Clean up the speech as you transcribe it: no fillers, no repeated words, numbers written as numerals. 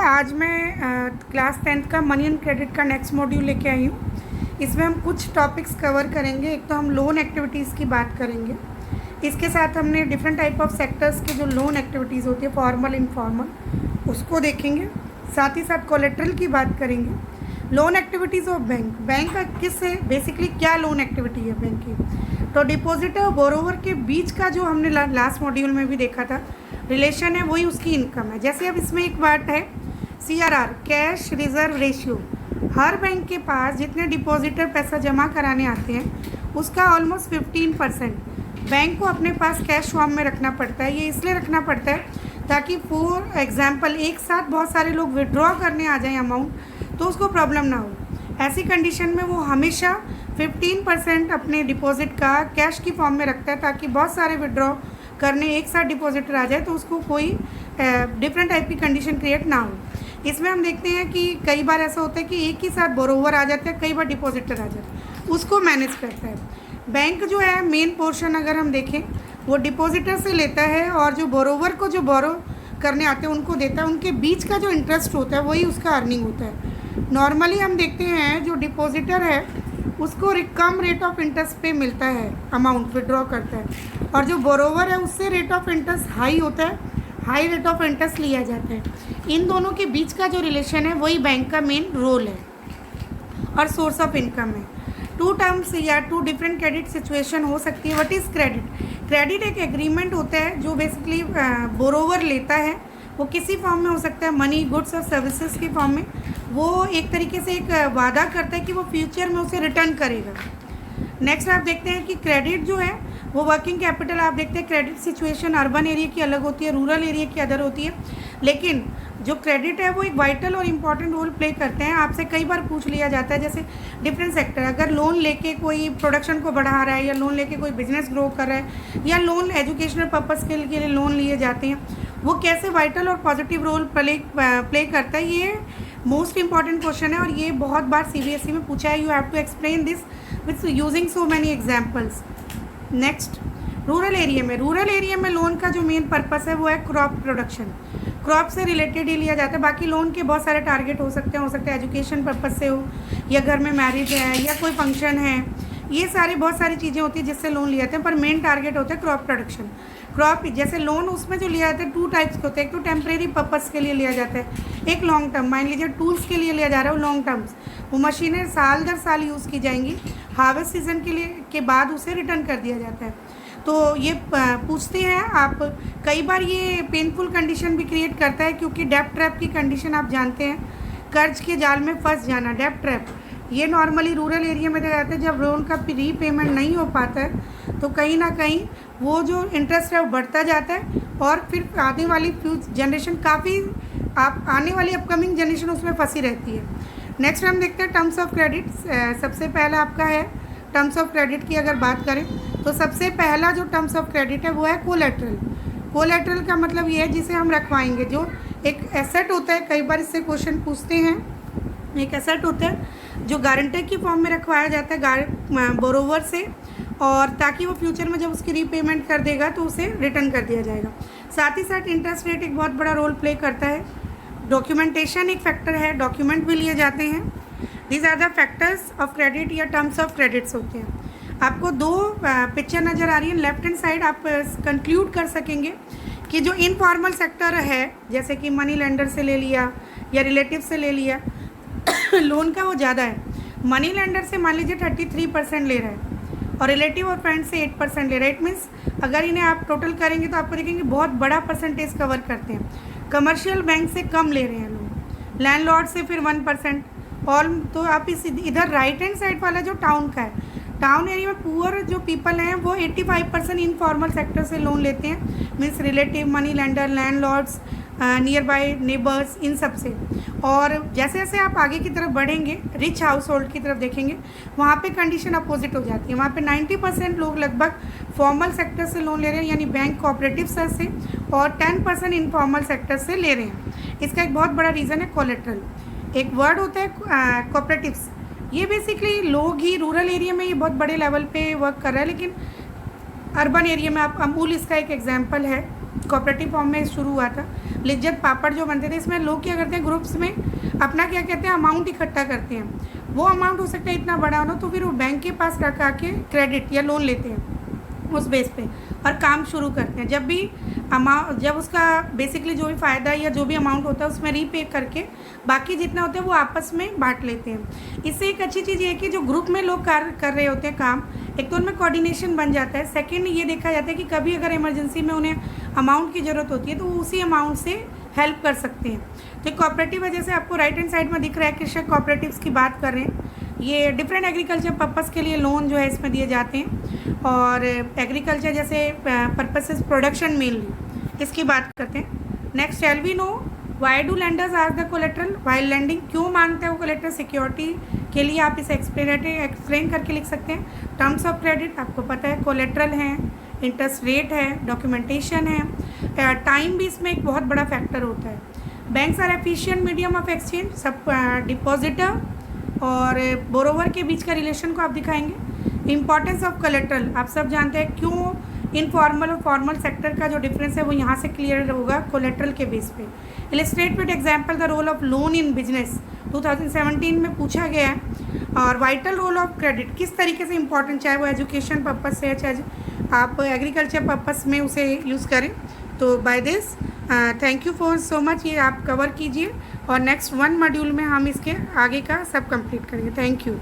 आज मैं class 10th का मनी एंड क्रेडिट का नेक्स्ट मॉड्यूल लेके आई हूँ। इसमें हम कुछ टॉपिक्स कवर करेंगे। एक तो हम लोन एक्टिविटीज़ की बात करेंगे, इसके साथ हमने डिफरेंट टाइप ऑफ सेक्टर्स के जो लोन एक्टिविटीज़ होती है फॉर्मल इनफॉर्मल उसको देखेंगे। साथ ही साथ कोलेट्रल की बात करेंगे। लोन एक्टिविटीज़ ऑफ बैंक का किससे बेसिकली क्या लोन एक्टिविटी है बैंक की, तो डिपॉजिटर और बोरोवर के बीच का जो हमने लास्ट मॉड्यूल में भी देखा था रिलेशन है, वही उसकी इनकम है। जैसे अब इसमें एक बात है CRR, कैश रिजर्व रेशियो। हर बैंक के पास जितने डिपॉजिटर पैसा जमा कराने आते हैं उसका ऑलमोस्ट 15% बैंक को अपने पास कैश फॉर्म में रखना पड़ता है। ये इसलिए रखना पड़ता है ताकि फॉर एग्जांपल एक साथ बहुत सारे लोग विड्रॉ करने आ जाएं अमाउंट तो उसको प्रॉब्लम ना हो। ऐसी कंडीशन में वो हमेशा 15% अपने डिपॉजिट का कैश की फॉर्म में रखता है ताकि बहुत सारे विड्रॉ करने एक साथ डिपॉजिटर आ जाए तो उसको कोई डिफरेंट टाइप की कंडीशन क्रिएट ना हो। इसमें हम देखते हैं कि कई बार ऐसा होता है कि एक ही साथ बोरोवर आ जाता है, कई बार डिपॉजिटर आ जाता है, उसको मैनेज करता है बैंक। जो है मेन पोर्शन अगर हम देखें वो डिपॉजिटर से लेता है और जो बोरोवर को जो बोरो करने आते हैं उनको देता है। उनके बीच का जो इंटरेस्ट होता है वही उसका अर्निंग होता है। नॉर्मली हम देखते हैं जो डिपॉजिटर है उसको कम रेट ऑफ इंटरेस्ट पे मिलता है, अमाउंट विड्रॉ करता है, और जो बोरोवर है उससे रेट ऑफ इंटरेस्ट हाई होता है, हाई रेट ऑफ इंटरेस्ट लिया जाता है। इन दोनों के बीच का जो रिलेशन है वही बैंक का मेन रोल है और सोर्स ऑफ इनकम है। टू टर्म्स या टू डिफरेंट क्रेडिट सिचुएशन हो सकती है। What is credit? क्रेडिट एक एग्रीमेंट होता है जो बेसिकली बोरोवर लेता है, वो किसी फॉर्म में हो सकता है, मनी, गुड्स और सर्विसेज की फॉर्म में। वो एक तरीके से एक वादा करता है कि वो फ्यूचर में उसे रिटर्न करेगा। नेक्स्ट आप देखते हैं कि क्रेडिट जो है वो वर्किंग कैपिटल, आप देखते हैं क्रेडिट सिचुएशन अर्बन एरिया की अलग होती है, रूरल एरिया की अदर होती है, लेकिन जो क्रेडिट है वो एक वाइटल और इम्पॉर्टेंट रोल प्ले करते हैं। आपसे कई बार पूछ लिया जाता है जैसे डिफरेंट सेक्टर, अगर लोन लेके कोई प्रोडक्शन को बढ़ा रहा है या लोन लेके कोई बिजनेस ग्रो कर रहा है या लोन एजुकेशनल पर्पज़ के लिए लोन लिए जाते हैं, वो कैसे वाइटल और पॉजिटिव रोल प्ले करता है, ये मोस्ट इंपॉर्टेंट क्वेश्चन है और ये बहुत बार CBSE में पूछा है। You have to explain this with using so many examples. Next rural area में लोन का जो मेन पर्पस है वो है क्रॉप प्रोडक्शन। क्रॉप से रिलेटेड ही लिया जाता है। बाकी लोन के बहुत सारे टारगेट हो सकते हैं एजुकेशन पर्पस से हो या घर में मैरिज है या कोई फंक्शन है, ये सारे बहुत सारी चीज़ें होती हैं जिससे लोन लिया जाते हैं, पर मेन टारगेट होता है क्रॉप प्रोडक्शन। क्रॉप जैसे लोन उसमें जो लिया जाता है टू टाइप्स के होते हैं। एक तो टेम्परेरी पर्पस के लिए लिया जाता है, एक लॉन्ग टर्म। मान लीजिए टूल्स के लिए लिया जा रहा है वो लॉन्ग टर्म्स, वो मशीनें साल दर साल यूज़ की जाएंगी, हार्वेस्ट सीजन के बाद उसे रिटर्न कर दिया जाता है। तो ये पूछते हैं आप, कई बार ये पेनफुल कंडीशन भी क्रिएट करता है क्योंकि डेब्ट ट्रैप की कंडीशन आप जानते हैं, कर्ज के जाल में फंस जाना, डेब्ट ट्रैप। ये नॉर्मली रूरल एरिया में देखा जाता है जब लोन का रीपेमेंट नहीं हो पाता है तो कहीं ना कहीं वो जो इंटरेस्ट है वो बढ़ता जाता है और फिर आने वाली जनरेशन काफ़ी आने वाली अपकमिंग जनरेशन उसमें फंसी रहती है। नेक्स्ट हम देखते हैं टर्म्स ऑफ क्रेडिट। सबसे पहला आपका है टर्म्स ऑफ क्रेडिट की अगर बात करें तो सबसे पहला जो टर्म्स ऑफ क्रेडिट है वो है कोलेट्रल। कोलेट्रल का मतलब ये है जिसे हम रखवाएंगे, जो एक एसेट होता है, कई बार इससे क्वेश्चन पूछते हैं। एक एसेट होता है जो गारंटर की फॉर्म में रखवाया जाता है बोरोवर से, और ताकि वो फ्यूचर में जब उसकी रीपेमेंट कर देगा तो उसे रिटर्न कर दिया जाएगा। साथ ही साथ इंटरेस्ट रेट एक बहुत बड़ा रोल प्ले करता है। डॉक्यूमेंटेशन एक फैक्टर है, डॉक्यूमेंट भी लिए जाते हैं। These are the factors of credit या टर्म्स ऑफ क्रेडिट्स होते हैं। आपको दो पिक्चर नज़र आ रही है, लेफ्ट हैंड साइड आप कंक्लूड कर सकेंगे कि जो इनफॉर्मल सेक्टर है जैसे कि मनी लेंडर से ले लिया या रिलेटिव से ले लिया लोन का वो ज़्यादा है। मनी लेंडर से मान लीजिए 33% ले रहा है और रिलेटिव और फ्रेंड से 8% ले रहा है। इट मीन्स अगर इन्हें आप टोटल करेंगे तो आपको देखेंगे बहुत बड़ा परसेंटेज कवर करते हैं। कमर्शियल बैंक से कम ले रहे हैं लोग, लैंडलॉर्ड से फिर 1%। और तो आप इस इधर राइट हैंड साइड वाला जो टाउन का है, टाउन एरिया में पुअर जो पीपल हैं वो 85% इनफॉर्मल सेक्टर से लोन लेते हैं, means relative, money lender, landlords, nearby neighbours, इन सब से। और जैसे जैसे आप आगे की तरफ बढ़ेंगे रिच हाउस होल्ड की तरफ देखेंगे वहाँ पे कंडीशन अपोजिट हो जाती है। वहाँ पे 90% लोग लगभग फॉर्मल सेक्टर से लोन ले रहे हैं, यानी बैंक कोऑपरेटिव से, और 10% इनफॉर्मल सेक्टर से ले रहे हैं। इसका एक बहुत बड़ा रीज़न है कोलेट्रल। एक वर्ड होता है कोऑपरेटिव्स, ये बेसिकली लोग ही रूरल एरिया में ये बहुत बड़े लेवल पे वर्क कर रहा है, लेकिन अर्बन एरिया में आप अमूल इसका एक एग्जांपल है। कोऑपरेटिव फॉर्म में शुरू हुआ था। लिज्जत पापड़ जो बनते थे, इसमें लोग क्या करते हैं, ग्रुप्स में अपना क्या कहते हैं अमाउंट इकट्ठा करते हैं। वो अमाउंट हो सकता है इतना बड़ा होना, तो फिर वो बैंक के पास रखा के क्रेडिट या लोन लेते हैं उस बेस पे और काम शुरू करते हैं। जब उसका बेसिकली जो भी फ़ायदा या जो भी अमाउंट होता है उसमें रीपे करके बाकी जितना होता है वो आपस में बांट लेते हैं। इससे एक अच्छी चीज़ ये है कि जो ग्रुप में लोग कार्य कर रहे होते हैं काम, एक तो उनमें कोऑर्डिनेशन बन जाता है। सेकंड ये देखा जाता है कि कभी अगर इमरजेंसी में उन्हें अमाउंट की ज़रूरत होती है तो वो उसी अमाउंट से हेल्प कर सकते हैं। तो कोऑपरेटिव वजह से आपको राइट हैंड साइड में दिख रहा है कृषक कोऑपरेटिव्स की बात कर रहे हैं। ये डिफरेंट एग्रीकल्चर पर्पस के लिए लोन जो है इसमें दिए जाते हैं और एग्रीकल्चर जैसे पर्पसेस प्रोडक्शन मेनली, इसकी बात करते हैं। Next, shall we know why do lenders ask the collateral while lending, क्यों मांगते हैं वो कोलेट्रल सिक्योरिटी के लिए? आप इसे एक्सप्लेन करके लिख सकते हैं। टर्म्स ऑफ क्रेडिट आपको पता है, कोलेट्रल है, इंटरेस्ट रेट है, डॉक्यूमेंटेशन है, टाइम भी इसमें एक बहुत बड़ा फैक्टर होता है। Banks are efficient medium of exchange, सब डिपॉजिटर और बोरोवर के बीच का रिलेशन को आप दिखाएंगे। इंपॉर्टेंस ऑफ कोलेट्रल आप सब जानते हैं, क्यों इनफॉर्मल और फॉर्मल सेक्टर का जो डिफरेंस है वो यहाँ से क्लियर होगा कोलेट्रल के बेस पे। Illustrate with example the role of loan in business 2017 में पूछा गया है। और वाइटल रोल ऑफ क्रेडिट किस तरीके से इंपॉर्टेंट, चाहे वो एजुकेशन पर्पस से चाहे आप एग्रीकल्चर पर्पस में उसे यूज़ करें। तो by this thank you for so much, ये आप कवर कीजिए और नेक्स्ट 1 मॉड्यूल में हम इसके आगे का सब कंप्लीट करेंगे। Thank you.